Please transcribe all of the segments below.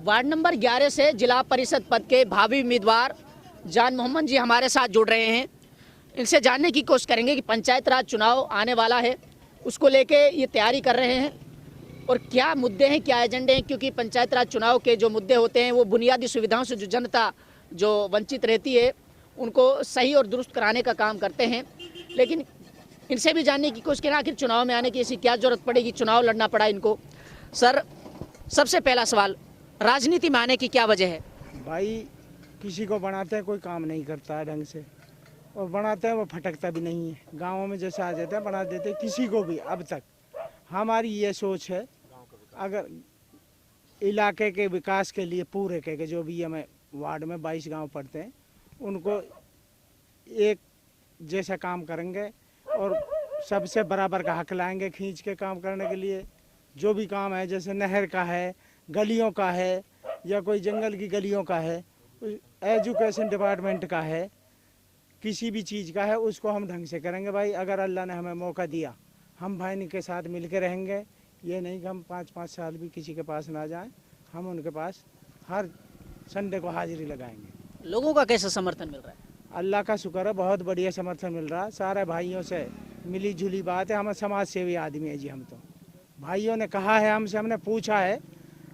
Ward number 11 से जिला परिषद पद के भावी उम्मीदवार जान मोहम्मद जी हमारे साथ जुड़ रहे हैं। इनसे जानने की कोशिश करेंगे कि पंचायत राज चुनाव आने वाला है, उसको लेके ये तैयारी कर रहे हैं और क्या मुद्दे हैं, क्या एजेंडे हैं। क्योंकि पंचायत राज चुनाव के जो मुद्दे होते हैं वो बुनियादी सुविधाओं से जो जनता जो वंचित रहती है उनको सही और दुरुस्त कराने का काम करते हैं। लेकिन इनसे भी जानने की कोशिश करें आखिर चुनाव में आने की ऐसी क्या जरूरत पड़ेगी, चुनाव लड़ना पड़ा इनको। सर, सबसे पहला सवाल, राजनीति में आने की क्या वजह है? भाई, किसी को बनाते हैं कोई काम नहीं करता है ढंग से, और बनाते हैं वो फटकता भी नहीं है। गाँवों में जैसे आ जाते हैं बना देते हैं किसी को भी। अब तक हमारी ये सोच है, अगर इलाके के विकास के लिए पूरे के जो भी हमें वार्ड में 22 गांव पड़ते हैं उनको एक जैसा काम करेंगे और सबसे बराबर का हक लाएंगे खींच के काम करने के लिए। जो भी काम है, जैसे नहर का है, गलियों का है, या कोई जंगल की गलियों का है, एजुकेशन डिपार्टमेंट का है, किसी भी चीज़ का है, उसको हम ढंग से करेंगे। भाई, अगर अल्लाह ने हमें मौका दिया, हम भाई के साथ मिल के रहेंगे। ये नहीं कि हम 5-5 साल भी किसी के पास ना जाएं, हम उनके पास हर संडे को हाजिरी लगाएंगे। लोगों का कैसा समर्थन मिल रहा है? अल्लाह का शुक्र है, बहुत बढ़िया समर्थन मिल रहा है। सारे भाइयों से मिली जुली बात है। हम समाज सेवी आदमी है जी। हम तो भाइयों ने कहा है हमसे, हमने पूछा है,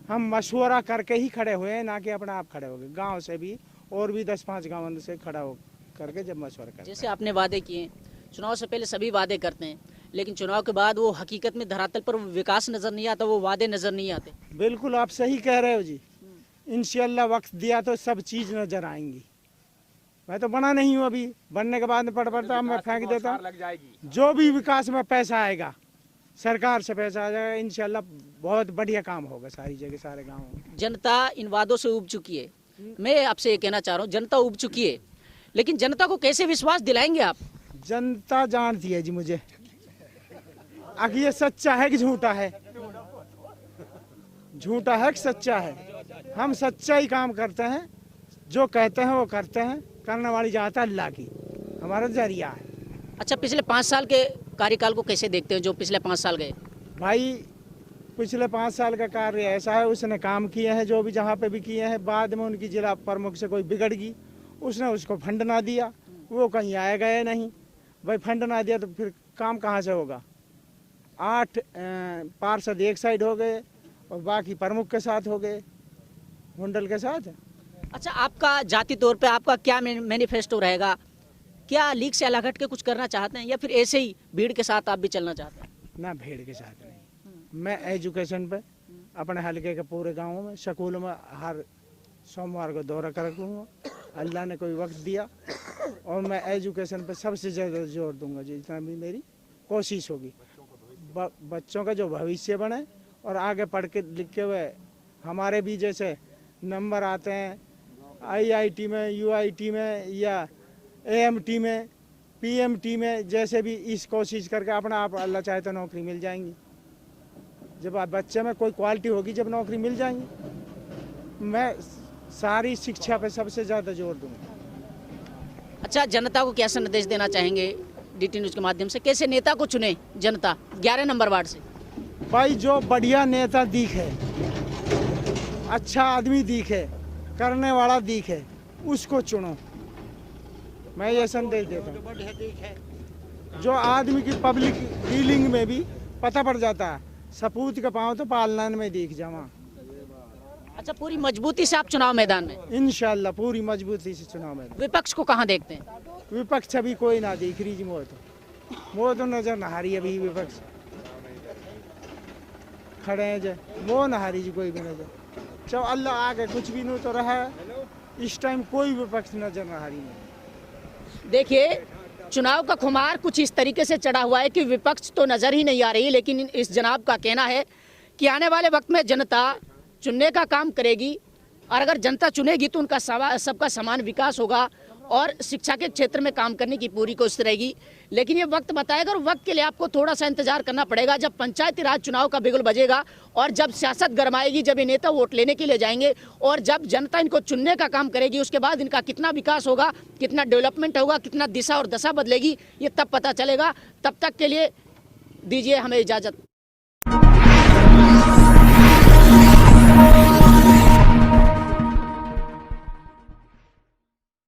हम मशवरा करके ही खड़े हुए हैं, ना कि अपना आप खड़े हो गए। गाँव से भी और भी 10-5 गाँव से खड़ा हो करके जब मशवरा कर। जैसे आपने वादे किए, चुनाव से पहले सभी वादे करते हैं, लेकिन चुनाव के बाद वो हकीकत में धरातल पर विकास नजर नहीं आता, वो वादे नजर नहीं आते। बिल्कुल आप सही कह रहे हो जी। इंशाल्लाह वक्त दिया तो सब चीज़ नजर आएंगी। मैं तो बना नहीं हूँ अभी, बनने के बाद पड़ता मैं फेंक देता हूँ। जो भी विकास में पैसा आएगा, सरकार से पैसा आ जाएगा, इंशाल्लाह बहुत बढ़िया काम होगा सारी जगह, सारे गाँव में। जनता इन वादों से उब चुकी है। मैं आपसे ये कहना चाह रहा हूँ, जनता उब चुकी है, लेकिन जनता को कैसे विश्वास दिलाएंगे आप? जनता जानती है जी मुझे, आखिर ये सच्चा है कि झूठा है, झूठा है कि सच्चा है। हम सच्चा ही काम करते हैं, जो कहते हैं वो करते हैं। करने वाली जात है अल्लाह की, हमारा जरिया है। अच्छा, पिछले 5 साल के कार्यकाल को कैसे देखते हैं, जो पिछले 5 साल गए? भाई, पिछले 5 साल का कार्य ऐसा है, उसने काम किए हैं जो भी जहाँ पे भी किए हैं। बाद में उनकी जिला प्रमुख से कोई बिगड़ गई, उसने उसको फंड ना दिया, वो कहीं आए गए नहीं। भाई, फंड ना दिया तो फिर काम कहाँ से होगा? 8 पार्षद एक साइड हो गए और बाकी प्रमुख के साथ हो गए, मंडल के साथ। अच्छा, आपका जाति तौर पे आपका क्या मैनिफेस्टो रहेगा? क्या लीग से अलग हट के कुछ करना चाहते हैं, या फिर ऐसे ही भीड़ के साथ आप भी चलना चाहते हैं? ना, भीड़ के साथ नहीं। मैं एजुकेशन पे अपने हल्के के पूरे गाँव में, स्कूल में हर सोमवार को दौरा करूँगा। अल्लाह ने कोई वक्त दिया और मैं एजुकेशन पे सबसे ज़्यादा जोर दूंगा, जितना भी मेरी कोशिश होगी। बच्चों का जो भविष्य बने और आगे पढ़ के लिख के हुए हमारे भी जैसे नंबर आते हैं IIT में, UIT में, या AMT में, PMT में, जैसे भी इस कोशिश करके अपना आप अल्लाह चाहे तो नौकरी मिल जाएंगी। जब आप बच्चे में कोई क्वालिटी होगी, जब नौकरी मिल जाएंगी। मैं सारी शिक्षा पे सबसे ज़्यादा जोर दूंगा। अच्छा, जनता को क्या संदेश देना चाहेंगे DT न्यूज़ के माध्यम से? कैसे नेता को चुने जनता 11 नंबर वार्ड से? भाई, जो बढ़िया नेता दिखे, अच्छा आदमी दिखे, करने वाला दिखे, उसको चुनो। मैं ये संदेश देता हूँ। जो आदमी की पब्लिक डीलिंग में भी पता पड़ जाता है, सपूत के पाँव तो पालन में दिख जावा। अच्छा, पूरी मजबूती से आप चुनाव मैदान में? इंशाल्लाह पूरी मजबूती से चुनाव मैदान। विपक्ष को कहाँ देखते हैं? विपक्ष अभी कोई ना दिख रही जी। वो तो नजर ना हारी अभी। विपक्ष खड़े हैं जो, वो ना हारी जी कोई भी नजर। चलो अल्लाह आगे कुछ भी नहीं तो रहा है, इस टाइम कोई विपक्ष नजर ना हारी नहीं। देखिए, चुनाव का खुमार कुछ इस तरीके से चढ़ा हुआ है कि विपक्ष तो नजर ही नहीं आ रही, लेकिन इस जनाब का कहना है कि आने वाले वक्त में जनता चुनने का काम करेगी, और अगर जनता चुनेगी तो उनका सबका समान विकास होगा और शिक्षा के क्षेत्र में काम करने की पूरी कोशिश रहेगी। लेकिन ये वक्त बताएगा, और वक्त के लिए आपको थोड़ा सा इंतजार करना पड़ेगा। जब पंचायती राज चुनाव का बिगुल बजेगा और जब सियासत गरमाएगी, जब ये नेता वोट लेने के लिए जाएंगे और जब जनता इनको चुनने का काम करेगी, उसके बाद इनका कितना विकास होगा, कितना डेवलपमेंट होगा, कितना दिशा और दशा बदलेगी, ये तब पता चलेगा। तब तक के लिए दीजिए हमें इजाज़त।